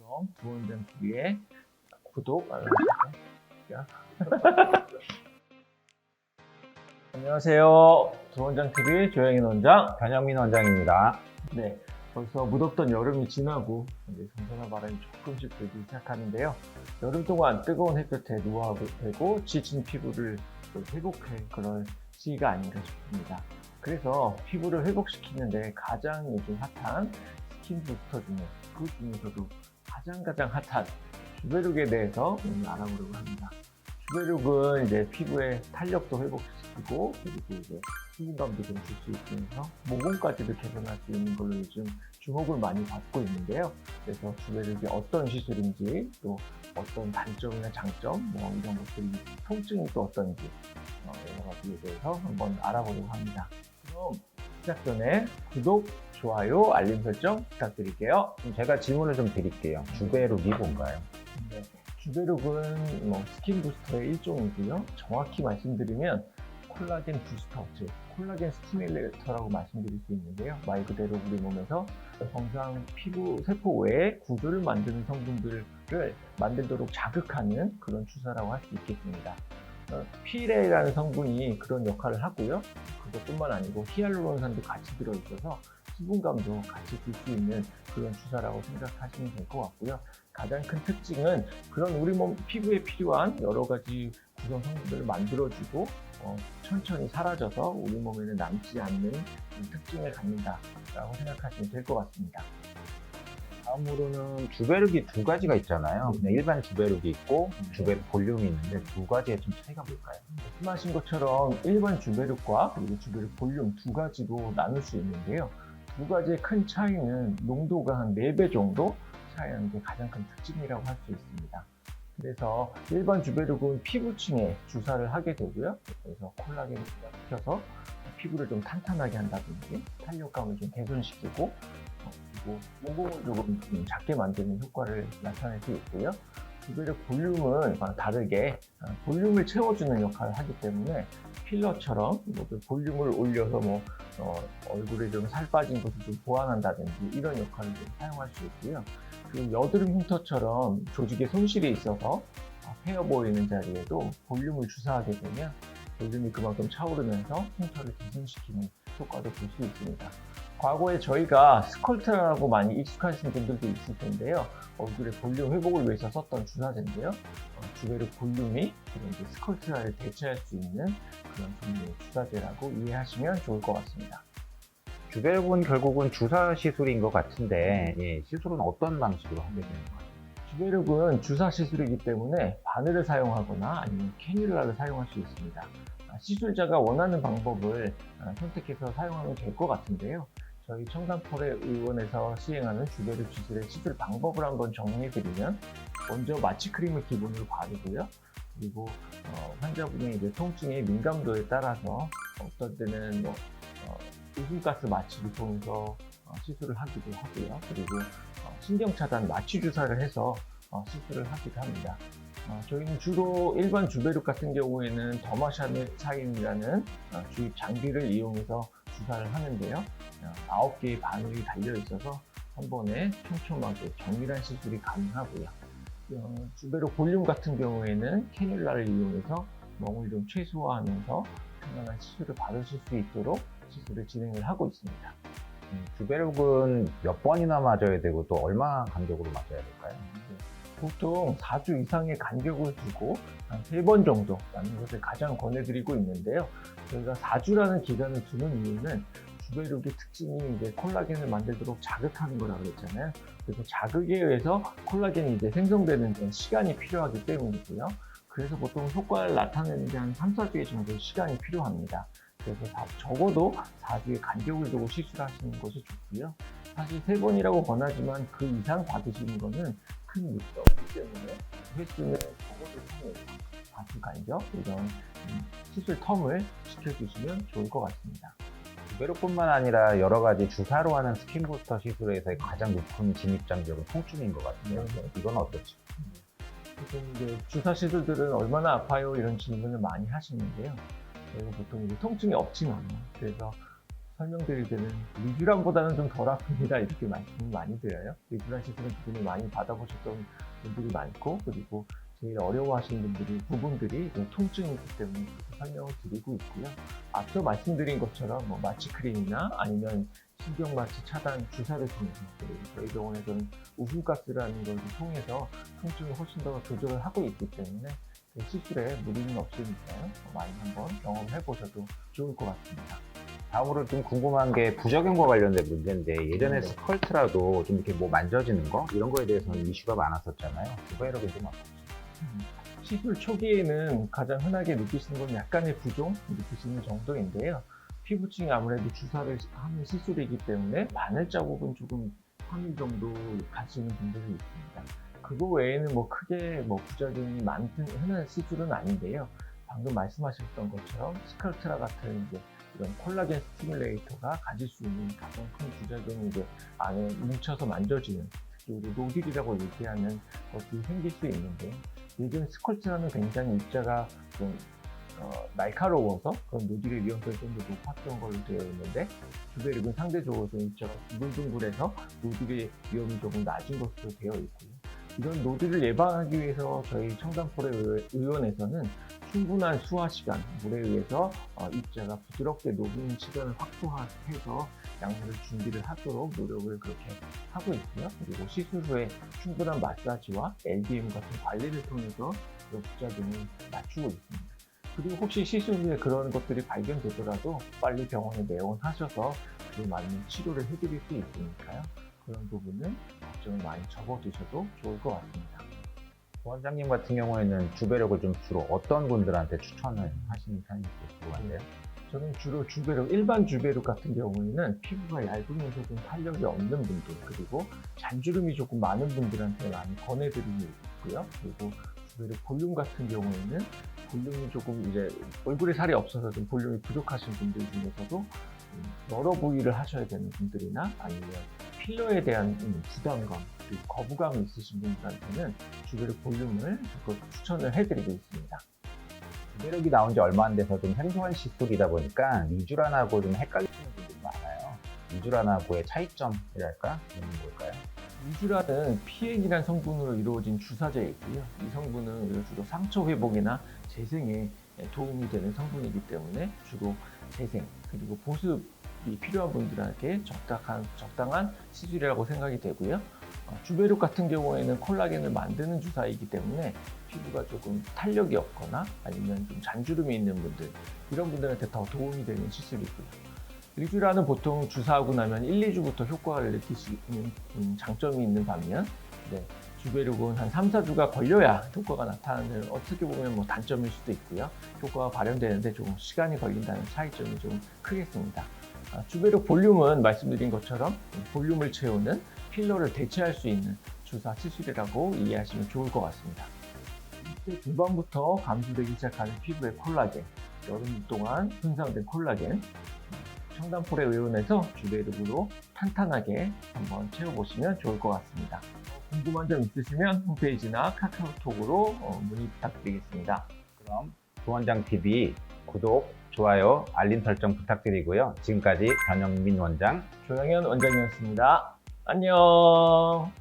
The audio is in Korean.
그럼 두원장 TV의 구독, 알람 설정. 안녕하세요. 두원장 TV 조영인 원장. 변영민 원장입니다. 네, 벌써 무덥던 여름이 지나고 이제 선선한 바람이 조금씩 불기 시작하는데요. 여름 동안 뜨거운 햇볕에 누워하고 되고 지친 피부를 또 회복할 그런 시기가 아닌가 싶습니다. 그래서 피부를 회복시키는데 가장 요즘 핫한 스킨 부스터 중에 그 중에서도 가장 핫한 주베룩에 대해서 오늘 알아보려고 합니다. 주베룩은 이제 피부의 탄력도 회복시키고 그리고 이제 수분감도 좀 줄 수 있으면서 모공까지도 개선할 수 있는 걸로 요즘 주목을 많이 받고 있는데요. 그래서 주베룩이 어떤 시술인지 또 어떤 단점이나 장점 뭐 이런 것들이 통증이 또 어떤지 여러 가지에 대해서 한번 알아보려고 합니다. 그럼 시작 전에 구독, 좋아요, 알림 설정 부탁드릴게요. 그럼 제가 질문을 좀 드릴게요. 주베룩이 뭔가요? 네, 주베룩은 스킨 부스터의 일종이고요. 정확히 말씀드리면 콜라겐 부스터, 즉 콜라겐 스티뮬레이터라고 말씀드릴 수 있는데요. 말 그대로 우리 몸에서 정상 피부 세포 외에 구조를 만드는 성분들을 만들도록 자극하는 그런 주사라고 할 수 있겠습니다. 피레라는 성분이 그런 역할을 하고요. 그것뿐만 아니고 히알루론산도 같이 들어있어서 수분감도 같이 줄 수 있는 그런 주사라고 생각하시면 될 것 같고요. 가장 큰 특징은 그런 우리 몸 피부에 필요한 여러 가지 구성 성분들을 만들어주고 천천히 사라져서 우리 몸에는 남지 않는 특징을 갖는다라고 생각하시면 될 것 같습니다. 다음으로는 주베룩이 두 가지가 있잖아요. 그냥 일반 주베룩이 있고 주베룩 볼륨이 있는데 두 가지의 좀 차이가 뭘까요? 말씀하신 것처럼 일반 주베룩과 그리고 주베룩 볼륨 두 가지로 나눌 수 있는데요. 두 가지의 큰 차이는 농도가 한 4배 정도 차이나는 게 가장 큰 특징이라고 할 수 있습니다. 그래서 일반 주베룩은 피부층에 주사를 하게 되고요. 그래서 콜라겐을 시켜서 피부를 좀 탄탄하게 한다든지 탄력감을 좀 개선시키고 그리고 모공을 조금 작게 만드는 효과를 나타낼 수 있고요. 주베룩 볼륨은 다르게 볼륨을 채워주는 역할을 하기 때문에 필러처럼 볼륨을 올려서 얼굴에 좀 살 빠진 것을 좀 보완한다든지 이런 역할을 좀 사용할 수 있고요. 그리고 여드름 흉터처럼 조직에 손실이 있어서 패여 보이는 자리에도 볼륨을 주사하게 되면 볼륨이 그만큼 차오르면서 흉터를 개선시키는 효과도 볼 수 있습니다. 과거에 저희가 스컬트라라고 많이 익숙하신 분들도 있을 텐데요. 얼굴의 볼륨 회복을 위해서 썼던 주사제인데요. 주베룩 볼륨이 이제 스컬트라를 대체할 수 있는 그런 종류의 주사제라고 이해하시면 좋을 것 같습니다. 주베룩은 결국은 주사 시술인 것 같은데 시술은 어떤 방식으로 하게 되는 거예요? 주베룩은 주사 시술이기 때문에 바늘을 사용하거나 아니면 캐뉼라를 사용할 수 있습니다. 시술자가 원하는 방법을 선택해서 사용하면 될 것 같은데요. 저희 청담포레 의원에서 시행하는 주베룩 시술의 시술 방법을 한번 정리해드리면 먼저 마취크림을 기본으로 바르고요. 그리고 환자분의 이제 통증의 민감도에 따라서 어떤 때는 웃음가스 마취를 통해서 시술을 하기도 하고요. 그리고 신경차단 마취 주사를 해서 시술을 하기도 합니다. 저희는 주로 일반 주베룩 같은 경우에는 더마샤인이라는 주입 장비를 이용해서 주사를 하는데요. 9개의 바늘이 달려 있어서 한 번에 촘촘하게 정밀한 시술이 가능하고요. 주베룩 볼륨 같은 경우에는 캐뉼라를 이용해서 멍을 좀 최소화하면서 편안한 시술을 받으실 수 있도록 시술을 진행을 하고 있습니다. 주베룩은 몇 번이나 맞아야 되고 또 얼마 간격으로 맞아야 될까요? 보통 4주 이상의 간격을 두고 한 3번 정도 맞는 것을 가장 권해드리고 있는데요. 저희가 4주라는 기간을 두는 이유는 주베룩의 특징이 이제 콜라겐을 만들도록 자극하는 거라고 했잖아요. 그래서 자극에 의해서 콜라겐이 이제 생성되는 데 시간이 필요하기 때문이고요. 그래서 보통 효과를 나타내는 게 한 3, 4주의 정도 시간이 필요합니다. 그래서 적어도 4주의 간격을 두고 시술하시는 것이 좋고요. 사실 3번이라고 권하지만 그 이상 받으시는 것은 큰 문제 없기 때문에 횟수는 적어도 3회, 4주 간격 이런 시술 텀을 지켜주시면 좋을 것 같습니다. 주베룩뿐만 아니라 여러 가지 주사로 하는 스킨 부스터 시술에서의 가장 높은 진입 장벽은 통증인 것 같아요. 이건 어떻지? 보통 이제 주사 시술들은 얼마나 아파요? 이런 질문을 많이 하시는데요. 저희가 보통 이제 통증이 없지만 그래서 설명드릴 때는 리쥬란보다는 좀 덜 아픕니다. 이렇게 말씀을 많이 드려요. 리쥬란 시술은 그분이 많이 받아보셨던 분들이 많고, 그리고 제일 어려워하시는 부분들이 통증이 있기 때문에 그렇게 설명을 드리고 있고요. 앞서 말씀드린 것처럼 뭐 마취크림이나 아니면 신경마취 차단 주사를 통해서, 그리고 저희 병원에서는 웃음가스라는 걸 통해서 통증을 훨씬 더 조절을 하고 있기 때문에 시술에 무리는 없으니까요. 많이 한번 경험해 보셔도 좋을 것 같습니다. 다음으로 좀 궁금한 게 부작용과 관련된 문제인데, 예전에 네. 스컬트라도 좀 이렇게 뭐 만져지는 거 이런 거에 대해서는 이슈가 많았었잖아요. 주베르는 좀 어떨지. 시술 초기에는 가장 흔하게 느끼시는 건 약간의 부종 느끼시는 정도인데요. 피부층이 아무래도 주사를 하는 시술이기 때문에 바늘 자국은 조금 3일 정도 가시는 분들이 있습니다. 그거 외에는 뭐 크게 뭐 부작용이 많은 흔한 시술은 아닌데요. 방금 말씀하셨던 것처럼 스컬트라 같은 이제 이런 콜라겐 스티뮬레이터가 가질 수 있는 가장 큰 부작용이 이제 안에 뭉쳐서 만져지는, 특히 우리 노딜이라고 얘기하는 것들이 생길 수 있는데, 예전 스컬트라는 굉장히 입자가 좀 날카로워서 그런 노딜의 위험성이 좀 더 높았던 걸로 되어 있는데, 주베르는 상대적으로 좀 입자가 둥글둥글해서 노딜의 위험이 조금 낮은 것으로 되어 있고요. 이런 노딜을 예방하기 위해서 저희 청담포레의원에서는 충분한 수화 시간, 물에 의해서 입자가 부드럽게 녹는 시간을 확보해서 약물을 준비를 하도록 노력을 그렇게 하고 있고요. 그리고 시술 후에 충분한 마사지와 LDM 같은 관리를 통해서 그런 부작용을 낮추고 있습니다. 그리고 혹시 시술 후에 그런 것들이 발견되더라도 빨리 병원에 내원하셔서 그 맞는 치료를 해드릴 수 있으니까요. 그런 부분은 걱정을 많이 접어두셔도 좋을 것 같습니다. 원장님 같은 경우에는 주베력을 좀 주로 어떤 분들한테 추천을 하시는 편인지 궁금한데요. 저는 주로 주베룩, 일반 주베룩 같은 경우에는 피부가 얇으면서 좀 탄력이 없는 분들, 그리고 잔주름이 조금 많은 분들한테 많이 권해드리고 있고요. 그리고 주베룩 볼륨 같은 경우에는 볼륨이 조금 이제 얼굴에 살이 없어서 좀 볼륨이 부족하신 분들 중에서도 여러 부위를 하셔야 되는 분들이나 아니면 필러에 대한 부담감, 그리고 거부감이 있으신 분들한테는 주베룩 볼륨을 적극 추천을 해드리고 있습니다. 주베력이 나온 지 얼마 안 돼서 좀 생소한 시술이다 보니까 리쥬란하고 좀 헷갈리는 분들이 많아요. 리쥬란하고의 차이점이랄까? 이건 뭘까요? 리쥬란은 피엔이라는 성분으로 이루어진 주사제이고요. 이 성분은 주로 상처 회복이나 재생에 도움이 되는 성분이기 때문에 주로 재생 그리고 보습이 필요한 분들에게 적당한 시술이라고 생각이 되고요. 주베룩 같은 경우에는 콜라겐을 만드는 주사이기 때문에 피부가 조금 탄력이 없거나 아니면 좀 잔주름이 있는 분들, 이런 분들한테 더 도움이 되는 시술이고요. 리쥬란은 보통 주사하고 나면 1, 2주부터 효과를 느끼시는 장점이 있는 반면, 주베룩은 한 3, 4주가 걸려야 효과가 나타나는, 어떻게 보면 뭐 단점일 수도 있고요. 효과가 발현되는데 조금 시간이 걸린다는 차이점이 좀 크겠습니다. 주베룩 볼륨은 말씀드린 것처럼 볼륨을 채우는 필러를 대체할 수 있는 주사 시술이라고 이해하시면 좋을 것 같습니다. 이때 중반부터 감소되기 시작하는 피부의 콜라겐, 여름 동안 손상된 콜라겐, 청담포레의원에서 주베룩으로 탄탄하게 한번 채워보시면 좋을 것 같습니다. 궁금한 점 있으시면 홈페이지나 카카오톡으로 문의 부탁드리겠습니다. 그럼 조원장TV 구독, 좋아요, 알림 설정 부탁드리고요. 지금까지 변영민 원장, 조영현 원장이었습니다. 안녕.